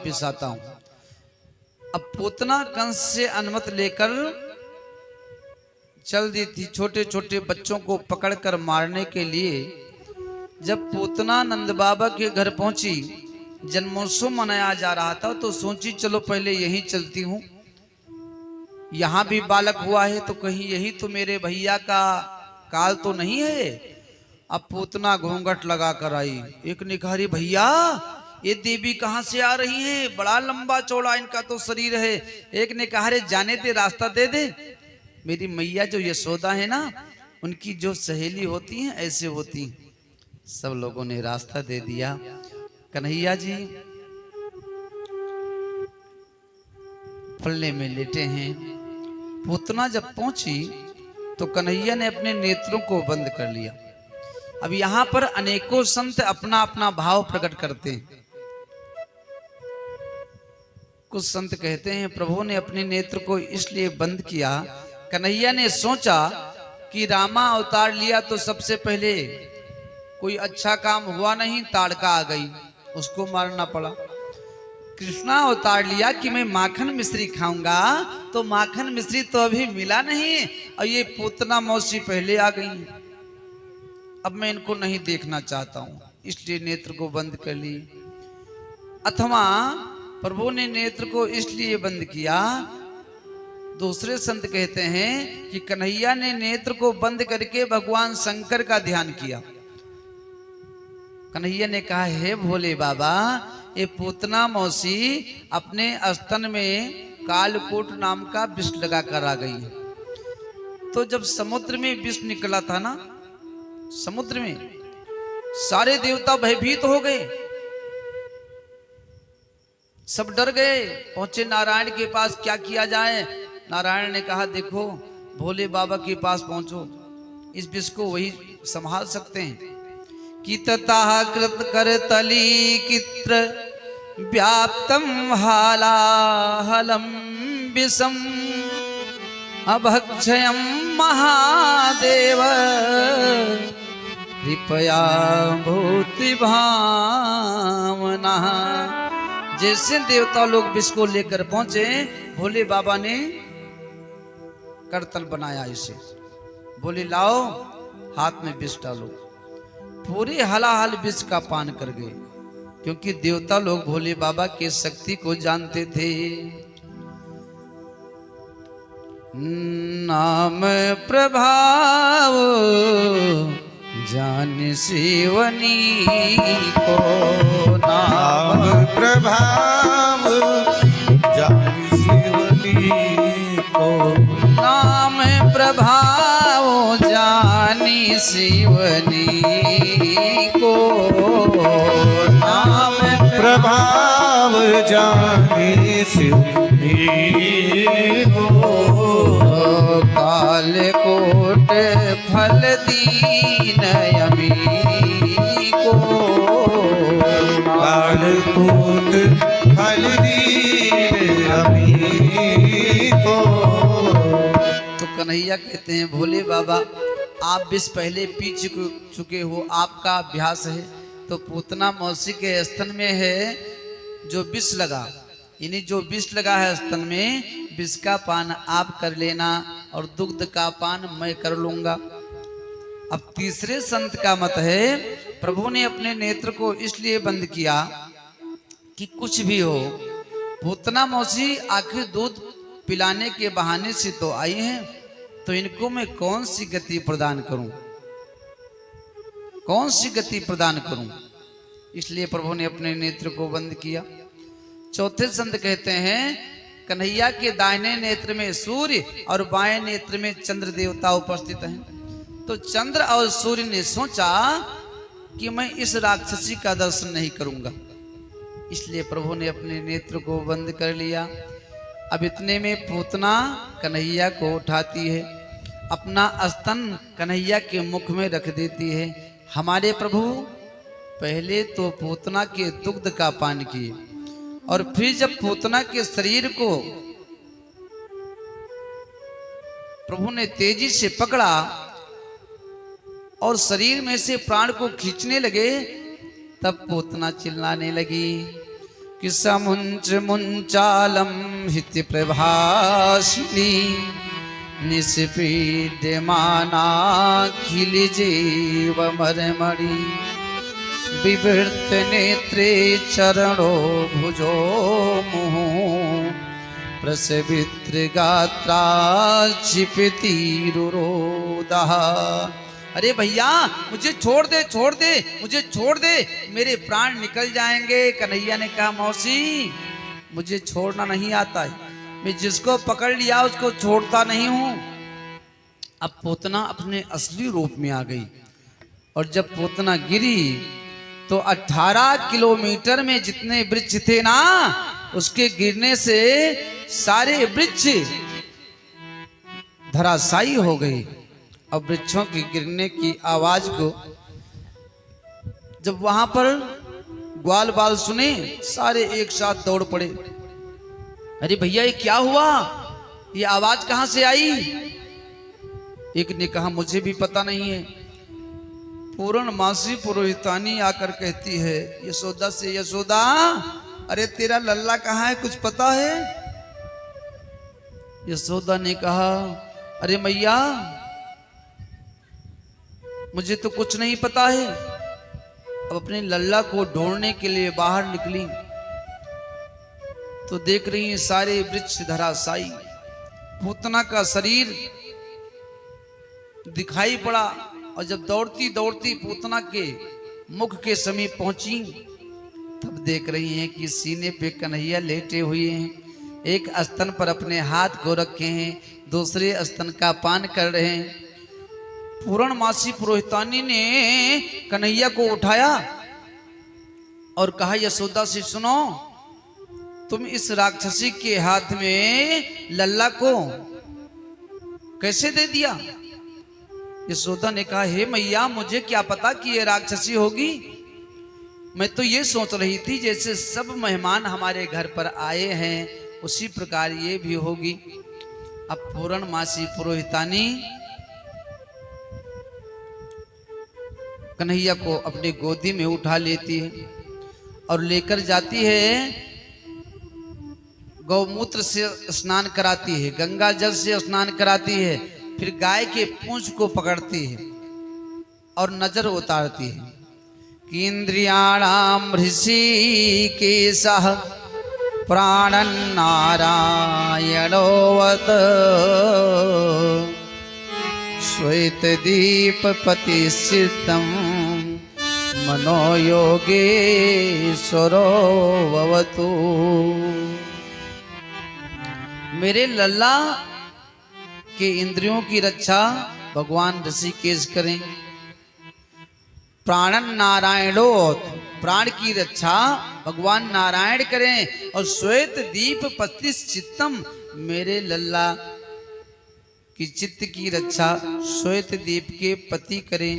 वापस आता हूं। अब पूतना कंस से अनुमति लेकर चल दी थी छोटे छोटे बच्चों को पकड़कर मारने के लिए। जब पूतना नंद बाबा के घर पहुंची, जन्मोत्सव मनाया जा रहा था, तो सोची चलो पहले यहीं चलती हूं, यहां भी बालक हुआ है तो कहीं यही तो मेरे भैया का काल तो नहीं है। अब पूतना घूंघट लगा कर आई। एक ने कहा अरे भैया ये देवी कहां से आ रही हैं, बड़ा लंबा चौड़ा इनका तो शरीर है। एक ने कहा अरे जाने दे, रास्ता दे दे। मेरी मैया जो यशोदा है ना, उनकी जो सहेली होती हैं ऐसे होती। सब लोगों ने रास्ता दे दिया। कन्हैया जी पल्ले में लेटे हैं। पूतना जब पहुंची तो कन्हैया ने अपने नेत्रों को बंद कर लिया। अब यहां पर अनेकों संत अपना अपना भाव प्रकट करते हैं। कुछ संत कहते हैं प्रभु ने अपने नेत्र को इसलिए बंद किया, कन्हैया ने सोचा कि रामा अवतार लिया तो सबसे पहले कोई अच्छा काम हुआ नहीं, ताड़का आ गई, उसको मारना पड़ा। कृष्णा अवतार लिया कि मैं माखन मिश्री खाऊंगा, तो माखन मिश्री तो अभी मिला नहीं और ये पूतना मौसी पहले आ गई। अब मैं इनको नहीं देखना चाहता हूं, इसलिए नेत्र को बंद कर ली। अथवा प्रभु ने नेत्र को इसलिए बंद किया। दूसरे संत कहते हैं कि कन्हैया ने नेत्र को बंद करके भगवान शंकर का ध्यान किया। कन्हैया ने कहा हे भोले बाबा, ये पूतना मौसी अपने स्तन में कालकूट नाम का विष लगा कर आ गई है। तो जब समुद्र में विष निकला था ना, समुद्र में सारे देवता भयभीत हो गए, सब डर गए। पहुंचे नारायण के पास, क्या किया जाए। नारायण ने कहा देखो भोले बाबा के पास पहुंचो, इस विष को वही संभाल सकते हैं। कितताः कृत कर तली कित्र व्याप्तम हालाहलम विषम अभक्षयम महादेव कृपया भूति भावना। जैसे देवता लोग विष को लेकर पहुंचे, भोले बाबा ने करतल बनाया इसे, बोले लाओ हाथ में विष डालो। पूरे हलाहल विष का पान कर गए, क्योंकि देवता लोग भोले बाबा के शक्ति को जानते थे। नाम प्रभाव जान शिवनी को, नाम प्रभाव जान शिवनी को, नाम प्रभाव जानी शिवनी को, नाम प्रभाव जानी शिवनी को। कालकोट फल दीन यमी को, कालकूट फल दीन यमी को। तो कन्हैया कहते हैं भोले बाबा आप विष पहले पी चुके हो, आपका अभ्यास है। तो पूतना मौसी के स्तन में है जो विष लगा, यानी जो विष लगा है स्तन में, विष का पान आप कर लेना और दुग्ध का पान मैं कर लूंगा। अब तीसरे संत का मत है प्रभु ने अपने नेत्र को इसलिए बंद किया कि कुछ भी हो, पूतना मौसी आखिर दूध पिलाने के बहाने से तो आई हैं, तो इनको मैं कौन सी गति प्रदान करूं, कौन सी गति प्रदान करूं। इसलिए प्रभु ने अपने नेत्र को बंद किया। चौथे संत कहते हैं कन्हैया के दाहिने नेत्र में सूर्य और बाएं नेत्र में चंद्र देवता उपस्थित हैं। तो चंद्र और सूर्य ने सोचा कि मैं इस राक्षसी का दर्शन नहीं करूंगा, इसलिए प्रभु ने अपने नेत्र को बंद कर लिया। अब इतने में पूतना कन्हैया को उठाती है, अपना स्तन कन्हैया के मुख में रख देती है। हमारे प्रभु पहले तो पूतना के दुग्ध का पान किए, और फिर जब पूतना के शरीर को प्रभु ने तेजी से पकड़ा और शरीर में से प्राण को खींचने लगे, तब पूतना चिल्लाने लगी, कि समुंच मुंचालम हित प्रभासिनी निष्पीड्यमाना खिल जीव मरमणि विवृत नेत्रे चरणो भुजो मुहु प्रसवित्र गात्रा क्षिपति रुरोदः। अरे भैया मुझे छोड़ दे, छोड़ दे, मुझे छोड़ दे, मेरे प्राण निकल जाएंगे। कन्हैया ने कहा मौसी मुझे छोड़ना नहीं आता है, मैं जिसको पकड़ लिया उसको छोड़ता नहीं हूं। अब पूतना अपने असली रूप में आ गई और जब पूतना गिरी तो 18 किलोमीटर में जितने वृक्ष थे ना उसके गिरने से सारे वृक्ष धराशायी हो गए। अब वृक्षों के गिरने की आवाज को जब वहां पर ग्वाल बाल सुने सारे एक साथ दौड़ पड़े। अरे भैया ये क्या हुआ, ये आवाज कहां से आई? एक ने कहा मुझे भी पता नहीं है। पूर्णमासी पुरोहितानी आकर कहती है यशोदा से, यशोदा अरे तेरा लल्ला कहाँ है, कुछ पता है? यशोदा ने कहा अरे मैया मुझे तो कुछ नहीं पता है। अब अपने लल्ला को ढूंढने के लिए बाहर निकली तो देख रही हैं सारे वृक्ष धराशायी। पूतना का शरीर दिखाई पड़ा और जब दौड़ती दौड़ती पूतना के मुख के समीप पहुंची तब देख रही हैं कि सीने पे कन्हैया लेटे हुए हैं, एक स्तन पर अपने हाथ को रखे हैं, दूसरे स्तन का पान कर रहे हैं। पूर्णमासी पुरोहितानी ने कन्हैया को उठाया और कहा यशोदा से सुनो, तुम इस राक्षसी के हाथ में लल्ला को कैसे दे दिया? यशोदा ने कहा हे मैया मुझे क्या पता कि ये राक्षसी होगी, मैं तो ये सोच रही थी जैसे सब मेहमान हमारे घर पर आए हैं उसी प्रकार ये भी होगी। अब पूर्णमासी पुरोहितानी कन्हैया को अपनी गोदी में उठा लेती है और लेकर जाती है, गौमूत्र से स्नान कराती है, गंगा जल से स्नान कराती है, फिर गाय के पूंछ को पकड़ती है और नजर उतारती है कि इंद्रियाणाम ऋषिकेशः प्राणन् नारायणोऽवत श्वेत दीप पतिश्चित्तं मनोयोगेश्वरो भवतु। मेरे लल्ला के इंद्रियों की रक्षा भगवान ऋषिकेश करें। प्राणन नारायणो, प्राण की रक्षा भगवान नारायण करें और श्वेत दीप पतिश्चित्तम, मेरे लल्ला की चित्त की रक्षा श्वेत दीप के पति करें।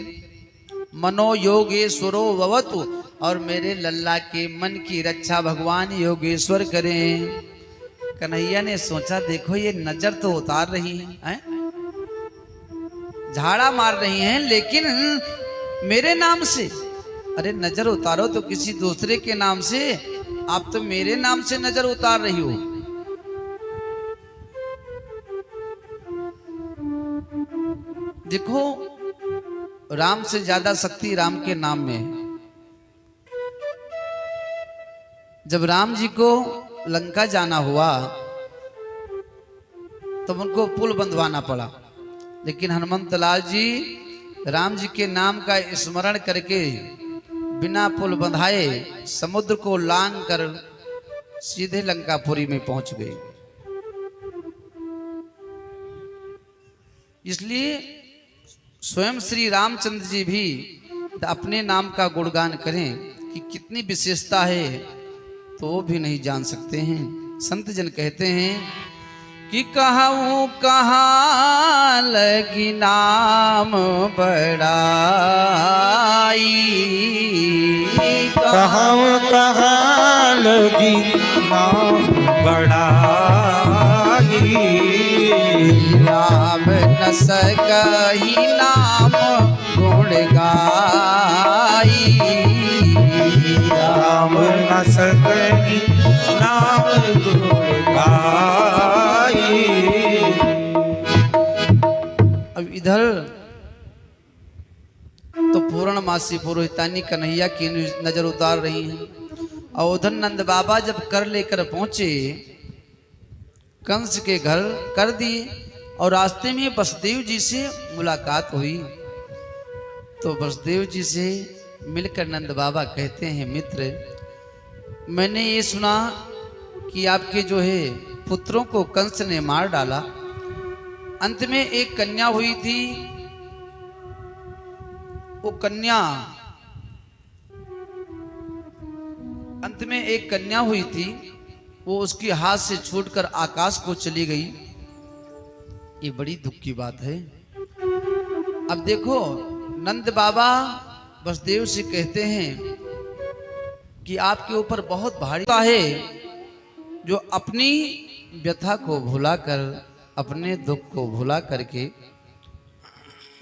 मनो योगेश्वरो भवतु, और मेरे लल्ला के मन की रक्षा भगवान योगेश्वर करें। कन्हैया ने सोचा देखो ये नजर तो उतार रही हैं, झाड़ा मार रही हैं, लेकिन मेरे नाम से। अरे नजर उतारो तो किसी दूसरे के नाम से, आप तो मेरे नाम से नजर उतार रही हो। देखो राम से ज्यादा शक्ति राम के नाम में है। जब राम जी को लंका जाना हुआ तब उनको पुल बंधवाना पड़ा, लेकिन हनुमंत लाल जी राम जी के नाम का स्मरण करके बिना पुल बंधाए समुद्र को लांग कर सीधे लंकापुरी में पहुंच गए। इसलिए स्वयं श्री रामचंद्र जी भी अपने नाम का गुणगान करें कि कितनी विशेषता है तो वो भी नहीं जान सकते हैं। संत जन कहते हैं कि कहूँ कहाँ लगी नाम बड़ाई, कहूँ कहाँ लगी नाम बड़ाई, राम न सकहि नाम गुण गाई, राम नाम न सकही नाम गुण गाई। अब इधर तो पूर्णमासी पुरोहितानी कन्हैया की नजर उतार रही हैं और उधर नंद बाबा जब कर लेकर पहुंचे कंस के घर कर दिए और रास्ते में वसुदेव जी से मुलाकात हुई। तो वसुदेव जी से मिलकर नंद बाबा कहते हैं, मित्र मैंने ये सुना कि आपके जो है पुत्रों को कंस ने मार डाला, अंत में एक कन्या हुई थी, वो कन्या अंत में एक कन्या हुई थी, वो उसके हाथ से छूटकर आकाश को चली गई। ये बड़ी दुख की बात है। अब देखो नंद बाबा वसुदेव से कहते हैं कि आपके ऊपर बहुत भारी है, जो अपनी व्यथा को भुलाकर, अपने दुख को भुला करके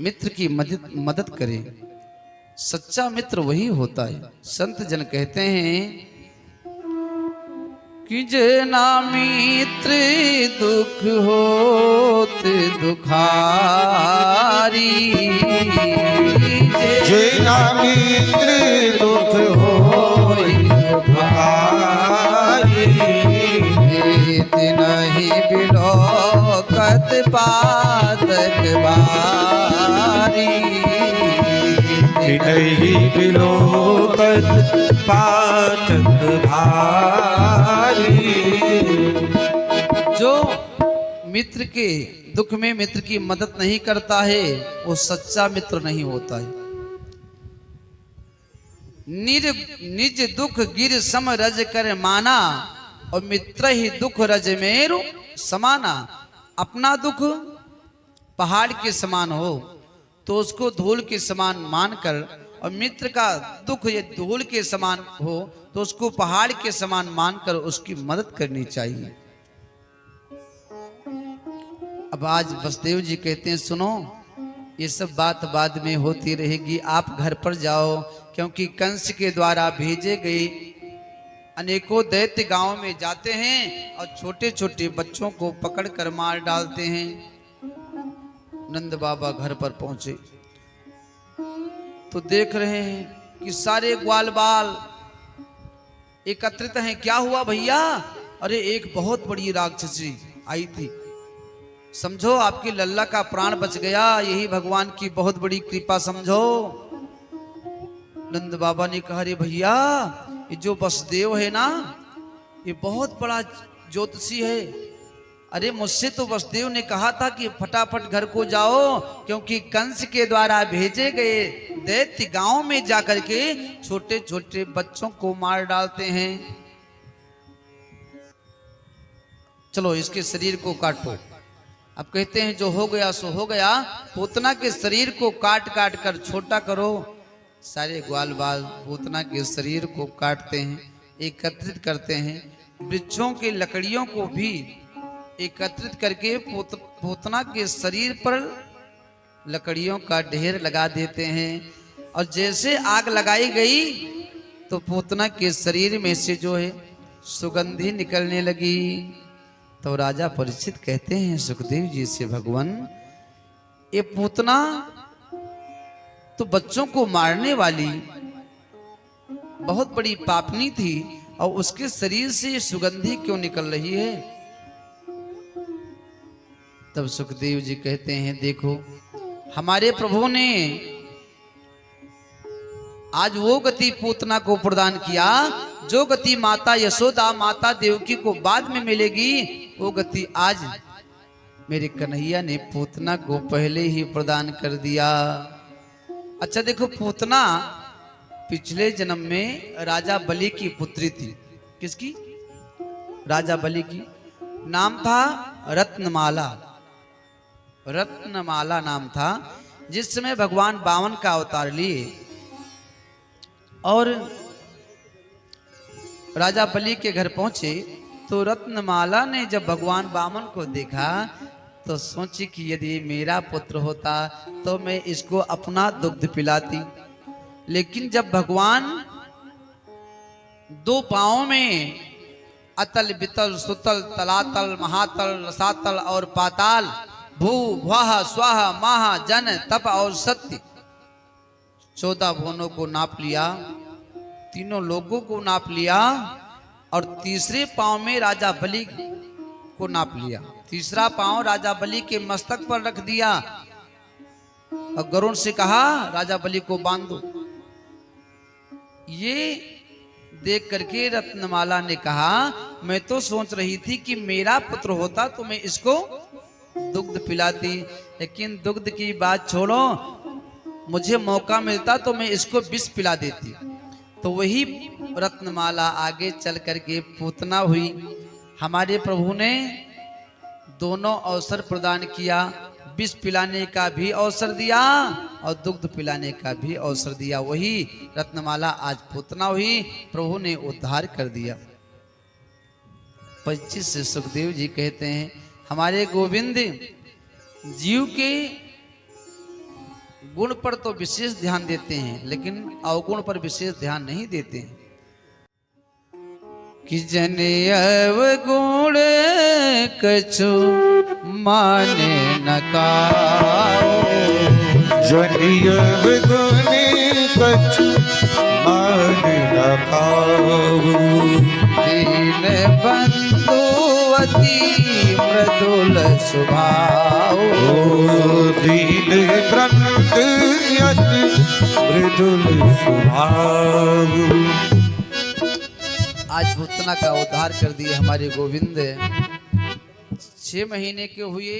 मित्र की मदद करे। सच्चा मित्र वही होता है। संत जन कहते हैं कि जना मित्र दुख होत दुखारी, जना मित्र दुख होत दुखारी, नहीं बिलोकत पातक बारी, नहीं बिलोकत पातक भारी। जो मित्र के दुख में मित्र की मदद नहीं करता है वो सच्चा मित्र नहीं होता है। निज दुख गिर सम रज कर माना और मित्र ही दुख रज मेरु समाना। अपना दुख पहाड़ के समान हो तो उसको धूल के समान मानकर, और मित्र का दुख ये धूल के समान हो तो उसको पहाड़ के समान मानकर उसकी मदद करनी चाहिए। अब आज वसुदेव जी कहते हैं, सुनो ये सब बात बाद में होती रहेगी, आप घर पर जाओ, क्योंकि कंस के द्वारा भेजे गए अनेकों दैत्य गांव में जाते हैं और छोटे छोटे बच्चों को पकड़कर मार डालते हैं। नंद बाबा घर पर पहुंचे तो देख रहे हैं कि सारे ग्वाल बाल एकत्रित हैं। क्या हुआ भैया? अरे एक बहुत बड़ी राक्षसी आई थी, समझो आपकी लल्ला का प्राण बच गया, यही भगवान की बहुत बड़ी कृपा समझो। नंद बाबा ने कहा, अरे भैया ये जो वसुदेव है ना ये बहुत बड़ा ज्योतिषी है। अरे मुझसे तो वसुदेव ने कहा था कि फटाफट घर को जाओ, क्योंकि कंस के द्वारा भेजे गए दैत्य गांव में जाकर के छोटे छोटे बच्चों को मार डालते हैं। चलो इसके शरीर को काटो। अब कहते हैं जो हो गया सो हो गया, पूतना के शरीर को काट काट कर छोटा करो। सारे ग्वाल बाल पूतना के शरीर को काटते हैं, एकत्रित करते हैं, वृक्षों की लकड़ियों को भी एकत्रित करके पूतना के शरीर पर लकड़ियों का ढेर लगा देते हैं। और जैसे आग लगाई गई तो पूतना के शरीर में से जो है सुगंधी निकलने लगी। तो राजा परीक्षित कहते हैं सुखदेव जी से, भगवान ये पूतना तो बच्चों को मारने वाली बहुत बड़ी पापनी थी, और उसके शरीर से सुगंधी क्यों निकल रही है? तब सुखदेव जी कहते हैं, देखो हमारे प्रभु ने आज वो गति पूतना को प्रदान किया जो गति माता यशोदा माता देवकी को बाद में मिलेगी, वो गति आज मेरे कन्हैया ने पूतना को पहले ही प्रदान कर दिया। अच्छा देखो, पूतना पिछले जन्म में राजा बलि की पुत्री थी। किसकी? राजा बलि की। नाम था रत्नमाला। रत्नमाला नाम था। जिस समय भगवान वामन का अवतार लिए और राजा बलि के घर पहुंचे तो रत्नमाला ने जब भगवान वामन को देखा तो सोची कि यदि मेरा पुत्र होता तो मैं इसको अपना दुग्ध पिलाती। लेकिन जब भगवान दो पांवों में अतल वितल सुतल तलातल महातल रसातल और पाताल, भू भुवः स्वः माह जन तप और सत्य, 14 भुवनों को नाप लिया, तीनों लोगों को नाप लिया और तीसरे पांव में राजा बलि को नाप लिया। तीसरा पांव राजा बलि के मस्तक पर रख दिया और गरुड़ से कहा राजा बलि को बांध दो। ये देख करके रत्नमाला ने कहा मैं तो सोच रही थी कि मेरा पुत्र होता तो मैं इसको दुग्ध पिलाती, लेकिन दुग्ध की बात छोड़ो, मुझे मौका मिलता तो मैं इसको विष पिला देती। तो वही रत्नमाला आगे चल करके पूतना हुई। हमारे प्रभु ने दोनों अवसर प्रदान किया, विष पिलाने का भी अवसर दिया और दुग्ध पिलाने का भी अवसर दिया। वही रत्नमाला आज पूतना हुई, प्रभु ने उद्धार कर दिया। 25 से सुखदेव जी कहते हैं हमारे गोविंद जीव के गुण पर तो विशेष ध्यान देते हैं, लेकिन अवगुण पर विशेष ध्यान नहीं देते हैं। कि जन अवगुण कछु माने न काओ, जन अवगुण कछु माने न काओ, दीन बंधु अति मृदुल स्वभाव, दीन बंधु अति मृदुल स्वभाव। आज पूतना का उद्धार कर दिए हमारे गोविंद। 6 महीने के हुए